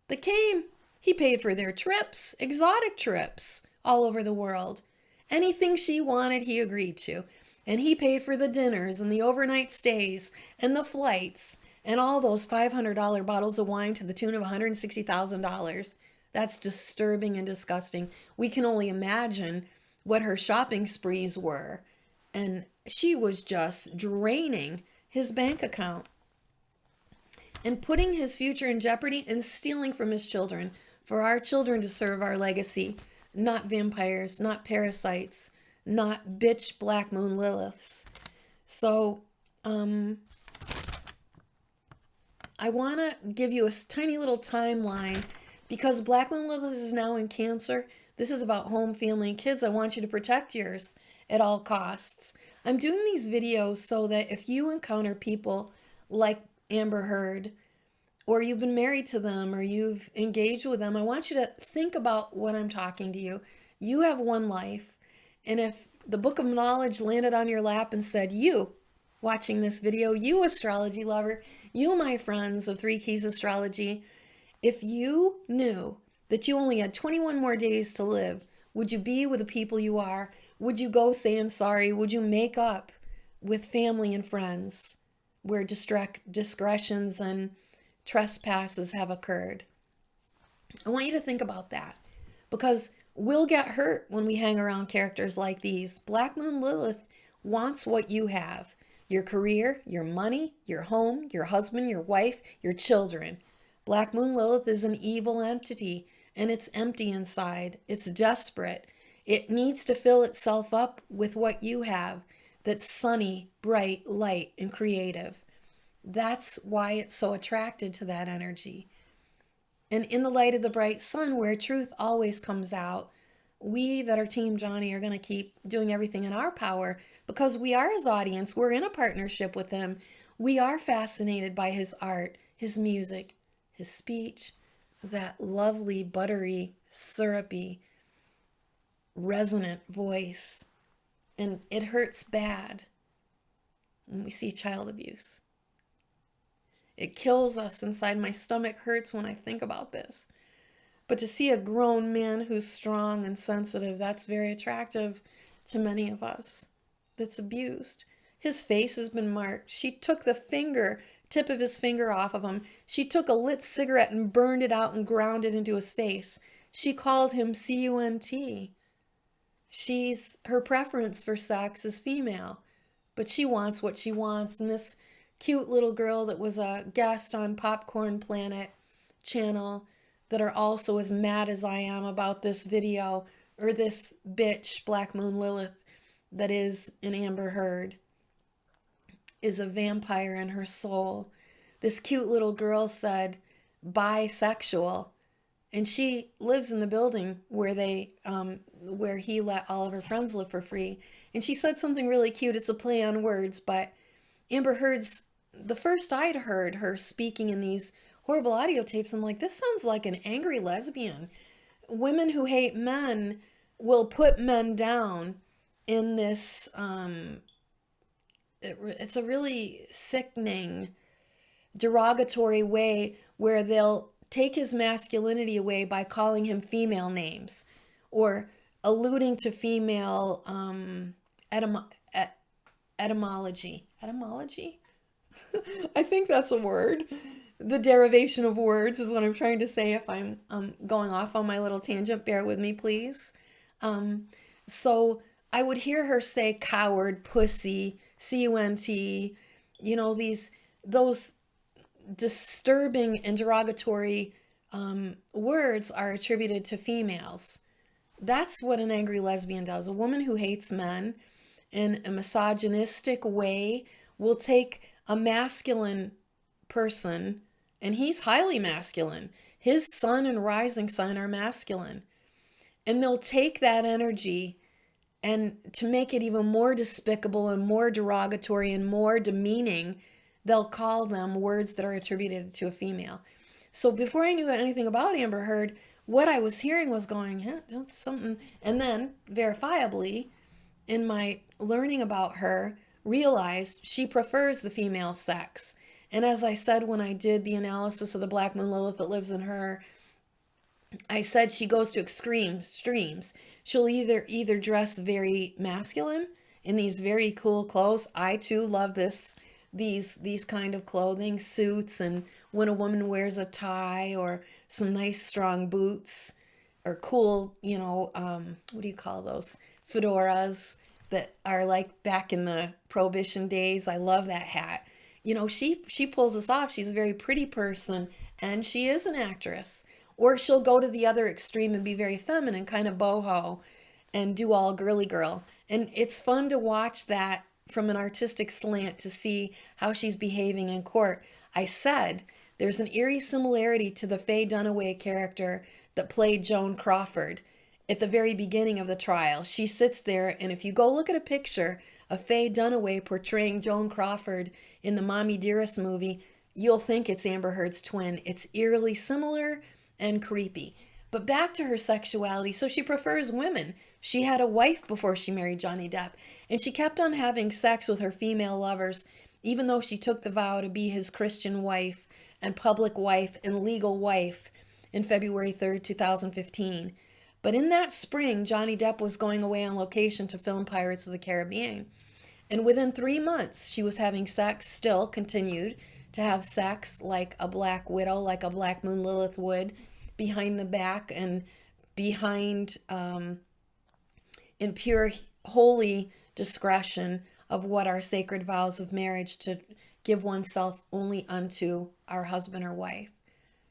that came. He paid for their trips, exotic trips all over the world. Anything she wanted, he agreed to. And he paid for the dinners and the overnight stays and the flights and all those $500 bottles of wine to the tune of $160,000. That's disturbing and disgusting. We can only imagine what her shopping sprees were. And she was just draining his bank account and putting his future in jeopardy and stealing from his children for our children to serve our legacy. Not vampires, not parasites, not bitch black moon Liliths. So, I want to give you a tiny little timeline because Black Moon Lilith is now in Cancer. This is about home, family, and kids. I want you to protect yours at all costs. I'm doing these videos so that if you encounter people like Amber Heard, or you've been married to them, or you've engaged with them, I want you to think about what I'm talking to you. You have one life. And if the book of knowledge landed on your lap and said, you watching this video, you astrology lover, you my friends of Three Keys Astrology, if you knew that you only had 21 more days to live, would you be with the people you are? Would you go saying sorry? Would you make up with family and friends where discretions and trespasses have occurred? I want you to think about that because we'll get hurt when we hang around characters like these. Black Moon Lilith wants what you have. Your career, your money, your home, your husband, your wife, your children. Black Moon Lilith is an evil entity and it's empty inside. It's desperate. It needs to fill itself up with what you have that's sunny, bright, light, and creative. That's why it's so attracted to that energy. And in the light of the bright sun, where truth always comes out, we that are Team Johnny are going to keep doing everything in our power because we are his audience. We're in a partnership with him. We are fascinated by his art, his music, his speech, that lovely, buttery, syrupy, resonant voice. And it hurts bad when we see child abuse. It kills us inside. My stomach hurts when I think about this. But to see a grown man who's strong and sensitive, that's very attractive to many of us. That's abused. His face has been marked. She took the tip of his finger off of him. She took a lit cigarette and burned it out and ground it into his face. She called him CUNT. Her preference for sex is female, but she wants what she wants. And this cute little girl that was a guest on Popcorn Planet channel that are also as mad as I am about this video, or this bitch, Black Moon Lilith, that is an Amber Heard, is a vampire in her soul. This cute little girl said bisexual, and she lives in the building where where he let all of her friends live for free. And she said something really cute. It's a play on words, but Amber Heard's, the first I'd heard her speaking in these horrible audio tapes, I'm like, this sounds like an angry lesbian. Women who hate men will put men down in this, it's a really sickening, derogatory way where they'll take his masculinity away by calling him female names or alluding to female etymology. Etymology? I think that's a word. The derivation of words is what I'm trying to say. If I'm going off on my little tangent, bear with me, please. So I would hear her say coward, pussy, CUNT, those disturbing and derogatory words are attributed to females. That's what an angry lesbian does. A woman who hates men in a misogynistic way will take a masculine person, and he's highly masculine. His sun and rising sun are masculine. And they'll take that energy and to make it even more despicable and more derogatory and more demeaning, they'll call them words that are attributed to a female. So before I knew anything about Amber Heard, what I was hearing was going, huh, that's something. And then, verifiably, in my learning about her, realized she prefers the female sex. And as I said when I did the analysis of the Black Moon Lilith that lives in her, I said she goes to extremes. She'll either dress very masculine in these very cool clothes. I too love these kind of clothing, suits, and when a woman wears a tie or some nice strong boots or cool, what do you call those? Fedoras that are like back in the Prohibition days. I love that hat. She pulls this off. She's a very pretty person, and she is an actress. Or she'll go to the other extreme and be very feminine, kind of boho, and do all girly girl. And it's fun to watch that from an artistic slant to see how she's behaving in court. I said there's an eerie similarity to the Faye Dunaway character that played Joan Crawford at the very beginning of the trial. She sits there, and if you go look at a picture of Faye Dunaway portraying Joan Crawford in the Mommy Dearest movie, you'll think it's Amber Heard's twin. It's eerily similar and creepy. But back to her sexuality. So she prefers women. She had a wife before she married Johnny Depp, and she kept on having sex with her female lovers, even though she took the vow to be his Christian wife and public wife and legal wife in February 3rd, 2015. But in that spring, Johnny Depp was going away on location to film Pirates of the Caribbean. And within 3 months, she was having sex, still continued to have sex like a Black Widow, like a Black Moon Lilith would, behind the back and behind, in pure, holy discretion of what our sacred vows of marriage to give oneself only unto our husband or wife.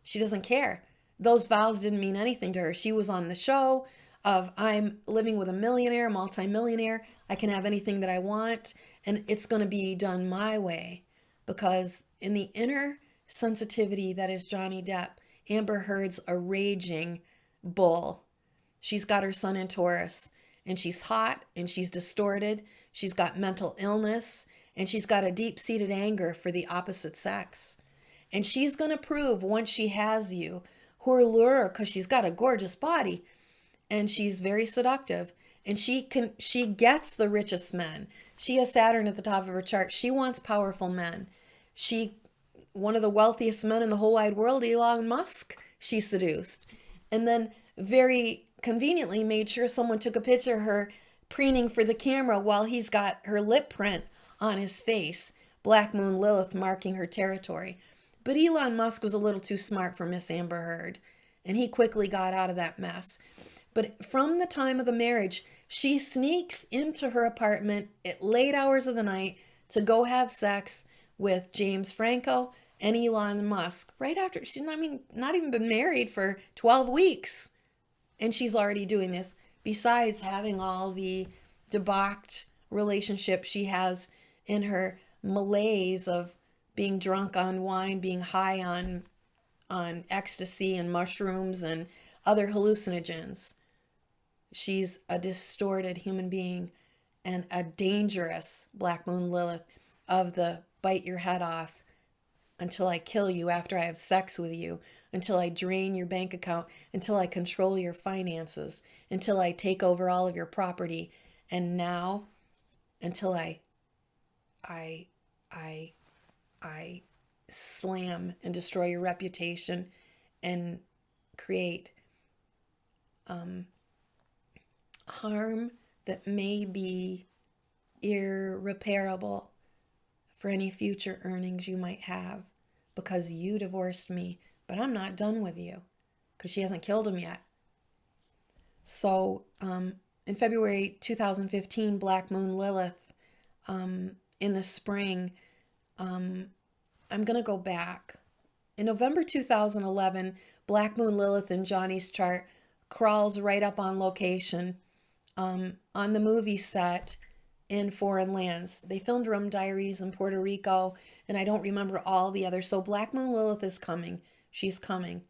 She doesn't care. Those vows didn't mean anything to her. She was on the show of, I'm living with a millionaire, multimillionaire. I can have anything that I want, and it's going to be done my way. Because in the inner sensitivity that is Johnny Depp, Amber Heard's a raging bull. She's got her sun in Taurus, and she's hot, and she's distorted. She's got mental illness, and she's got a deep-seated anger for the opposite sex. And she's going to prove once she has you, her lure, because she's got a gorgeous body, and she's very seductive, and she gets the richest men. She has Saturn at the top of her chart. She wants powerful men. One of the wealthiest men in the whole wide world, Elon Musk, she seduced. And then very conveniently made sure someone took a picture of her preening for the camera while he's got her lip print on his face, Black Moon Lilith marking her territory. But Elon Musk was a little too smart for Miss Amber Heard, and he quickly got out of that mess. But from the time of the marriage, she sneaks into her apartment at late hours of the night to go have sex with James Franco and Elon Musk right after she's not even been married for 12 weeks, and she's already doing this, besides having all the debauched relationship she has in her malaise of being drunk on wine, being high on ecstasy and mushrooms and other hallucinogens. She's a distorted human being and a dangerous Black Moon Lilith of the bite your head off until I kill you after I have sex with you, until I drain your bank account, until I control your finances, until I take over all of your property, and now until I slam and destroy your reputation and create harm that may be irreparable for any future earnings you might have because you divorced me, but I'm not done with you because she hasn't killed him yet. So in February 2015, Black Moon Lilith, in the spring, I'm going to go back. In November 2011, Black Moon Lilith in Johnny's chart crawls right up on location on the movie set in foreign lands. They filmed Rum Diaries in Puerto Rico, and I don't remember all the others. So Black Moon Lilith is coming. She's coming.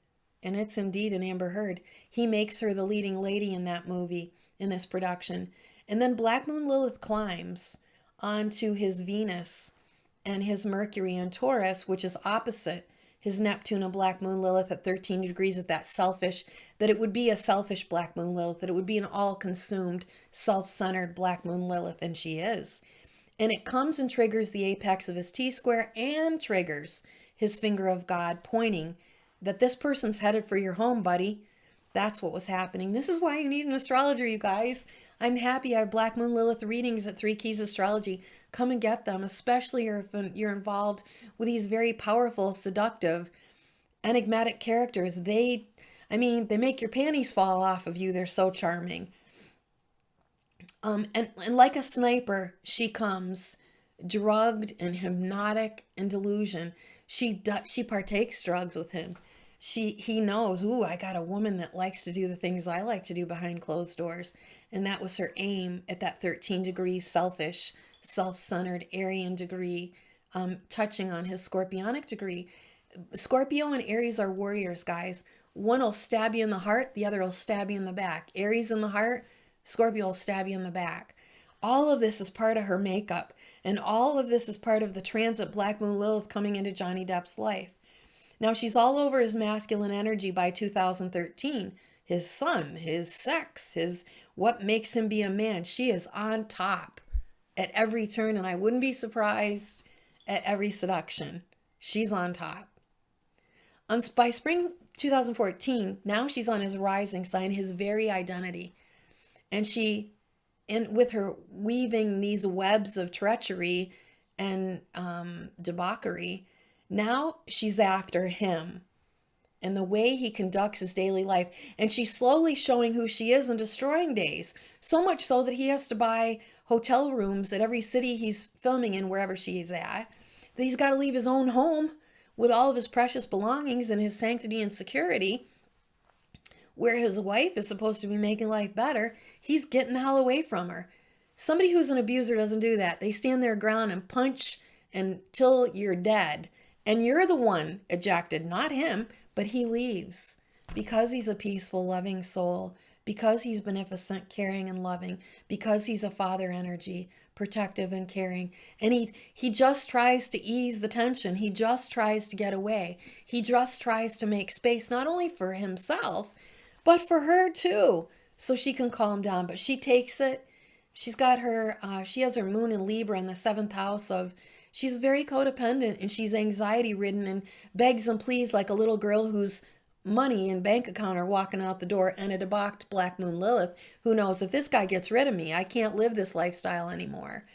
And it's indeed an Amber Heard. He makes her the leading lady in that movie, in this production. And then Black Moon Lilith climbs onto his Venus and his Mercury in Taurus, which is opposite his Neptune and Black Moon Lilith at 13 degrees at that selfish, that it would be a selfish Black Moon Lilith, that it would be an all-consumed, self-centered Black Moon Lilith, and she is. And it comes and triggers the apex of his T-square and triggers his finger of God, pointing that this person's headed for your home, buddy. That's what was happening. This is why you need an astrologer, you guys. I'm happy I have Black Moon Lilith readings at 3 Keys Astrology. Come and get them, especially if you're involved with these very powerful, seductive, enigmatic characters. They make your panties fall off of you. They're so charming. And like a sniper, she comes drugged and hypnotic and delusion. She partakes drugs with him. He knows, ooh, I got a woman that likes to do the things I like to do behind closed doors. And that was her aim at that 13 degree selfish, self-centered Aryan degree, touching on his Scorpionic degree. Scorpio and Aries are warriors, guys. One will stab you in the heart, the other will stab you in the back. Aries in the heart, Scorpio will stab you in the back. All of this is part of her makeup. And all of this is part of the transit Black Moon Lilith coming into Johnny Depp's life. Now, she's all over his masculine energy by 2013. His sun, his sex, his what makes him be a man. She is on top at every turn, and I wouldn't be surprised at every seduction. She's on top. By spring 2014, now she's on his rising sign, his very identity. And with her weaving these webs of treachery and debauchery, now she's after him and the way he conducts his daily life. And she's slowly showing who she is and destroying days. So much so that he has to buy hotel rooms at every city he's filming in, wherever she's at. That he's got to leave his own home with all of his precious belongings and his sanctity and security, where his wife is supposed to be making life better. He's getting the hell away from her. Somebody who's an abuser doesn't do that. They stand their ground and punch until you're dead. And you're the one ejected, not him, but he leaves because he's a peaceful, loving soul, because he's beneficent, caring, and loving, because he's a father energy, protective and caring. And he just tries to ease the tension. He just tries to get away. He just tries to make space, not only for himself, but for her too, so she can calm down. But she takes it. She's got her, she has her moon in Libra in the 7th house of, she's very codependent and she's anxiety ridden and begs and pleads like a little girl whose money and bank account are walking out the door, and a debauched Black Moon Lilith who knows, if this guy gets rid of me, I can't live this lifestyle anymore.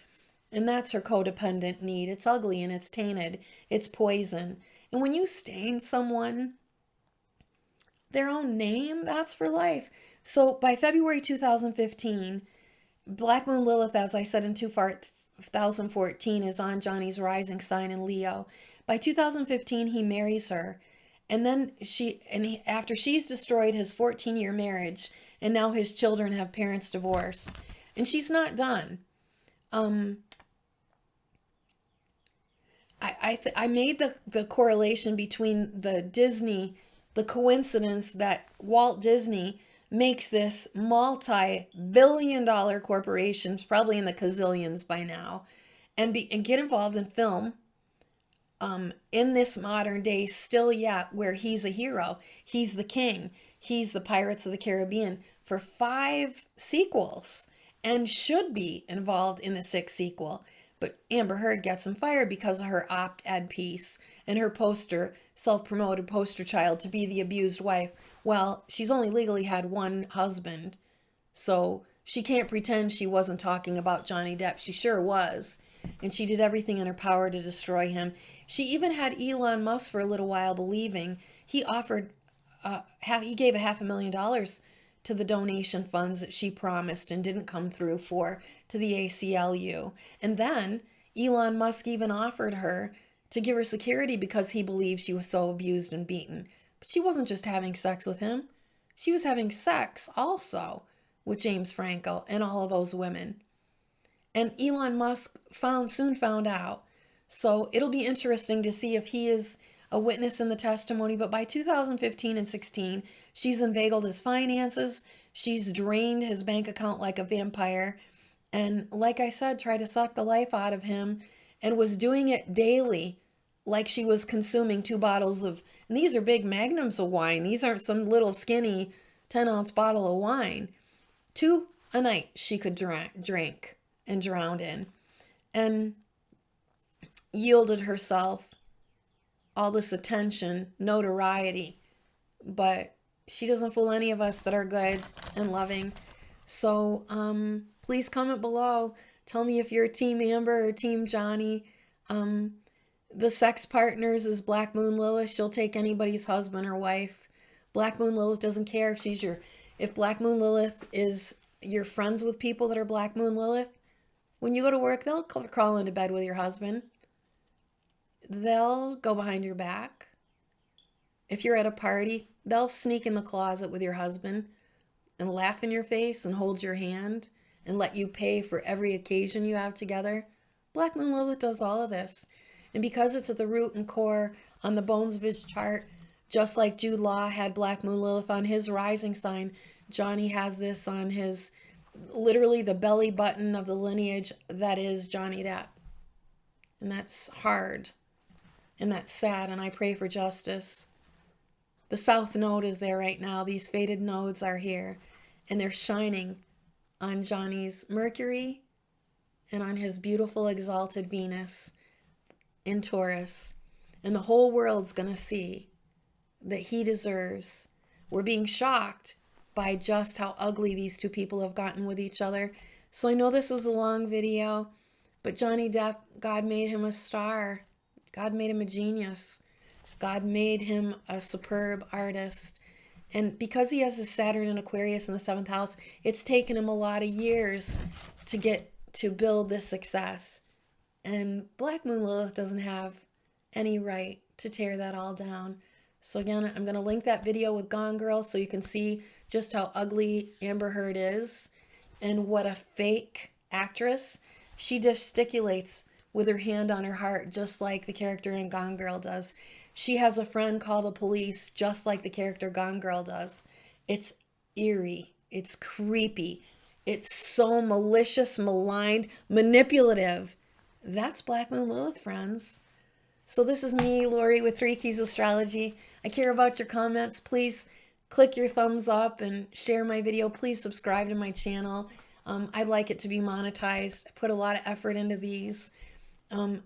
And that's her codependent need. It's ugly and it's tainted. It's poison. And when you stain someone, their own name, that's for life. So by February 2015, Black Moon Lilith, as I said in 2014, is on Johnny's rising sign in Leo. By 2015, he marries her. And then after she's destroyed his 14-year marriage, and now his children have parents divorced. And she's not done. I made the correlation between the coincidence that Walt Disney makes this multi-billion-dollar corporation, probably in the gazillions by now, and get involved in film in this modern day still yet, where he's a hero. He's the king. He's the Pirates of the Caribbean for 5 sequels and should be involved in the 6th sequel. But Amber Heard gets him fired because of her op-ed piece and her self-promoted poster child to be the abused wife. Well, she's only legally had one husband, so she can't pretend she wasn't talking about Johnny Depp. She sure was. And she did everything in her power to destroy him. She even had Elon Musk for a little while believing. He offered, he gave $500,000 to the donation funds that she promised and didn't come through for to the ACLU. And then Elon Musk even offered her to give her security because he believed she was so abused and beaten. But she wasn't just having sex with him. She was having sex also with James Franco and all of those women. And Elon Musk soon found out. So it'll be interesting to see if he is a witness in the testimony. But by 2015 and 16, she's inveigled his finances. She's drained his bank account like a vampire. And like I said, tried to suck the life out of him and was doing it daily like she was consuming 2 bottles of, and these are big magnums of wine. These aren't some little skinny 10-ounce bottle of wine. 2 a night she could drink and drown in, and yielded herself all this attention, notoriety. But she doesn't fool any of us that are good and loving. So please comment below. Tell me if you're Team Amber or Team Johnny. The sex partners is Black Moon Lilith. She'll take anybody's husband or wife. Black Moon Lilith doesn't care if she's if Black Moon Lilith is, you're friends with people that are Black Moon Lilith. When you go to work, they'll crawl into bed with your husband. They'll go behind your back. If you're at a party, they'll sneak in the closet with your husband and laugh in your face and hold your hand and let you pay for every occasion you have together. Black Moon Lilith does all of this. And because it's at the root and core on the bones of his chart, just like Jude Law had Black Moon Lilith on his rising sign, Johnny has this on his, literally the belly button of the lineage that is Johnny Depp. And that's hard. And that's sad. And I pray for justice. The South Node is there right now. These faded nodes are here. And they're shining on Johnny's Mercury and on his beautiful exalted Venus in Taurus. And the whole world's going to see that he deserves. We're being shocked by just how ugly these 2 people have gotten with each other. So I know this was a long video, but Johnny Depp, God made him a star. God made him a genius. God made him a superb artist. And because he has a Saturn in Aquarius in the 7th house, it's taken him a lot of years to get to build this success. And Black Moon Lilith doesn't have any right to tear that all down. So again, I'm going to link that video with Gone Girl so you can see just how ugly Amber Heard is and what a fake actress. She gesticulates with her hand on her heart just like the character in Gone Girl does. She has a friend call the police just like the character Gone Girl does. It's eerie. It's creepy. It's so malicious, maligned, manipulative. That's Black Moon Lilith, friends. So this is me, Lori, with 3 Keys Astrology. I care about your comments. Please click your thumbs up and share my video. Please subscribe to my channel. I'd like it to be monetized. I put a lot of effort into these.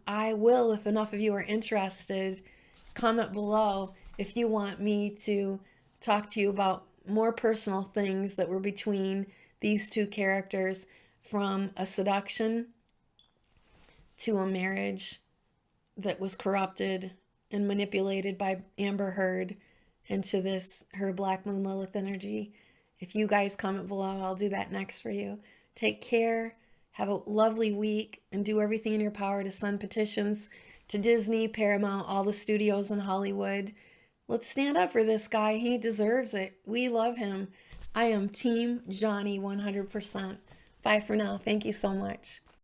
I will, if enough of you are interested, comment below if you want me to talk to you about more personal things that were between these 2 characters, from a seduction to a marriage that was corrupted and manipulated by Amber Heard into this, her Black Moon Lilith energy. If you guys comment below, I'll do that next for you. Take care. Have a lovely week, and do everything in your power to send petitions to Disney, Paramount, all the studios in Hollywood. Let's stand up for this guy. He deserves it. We love him. I am Team Johnny 100%. Bye for now. Thank you so much.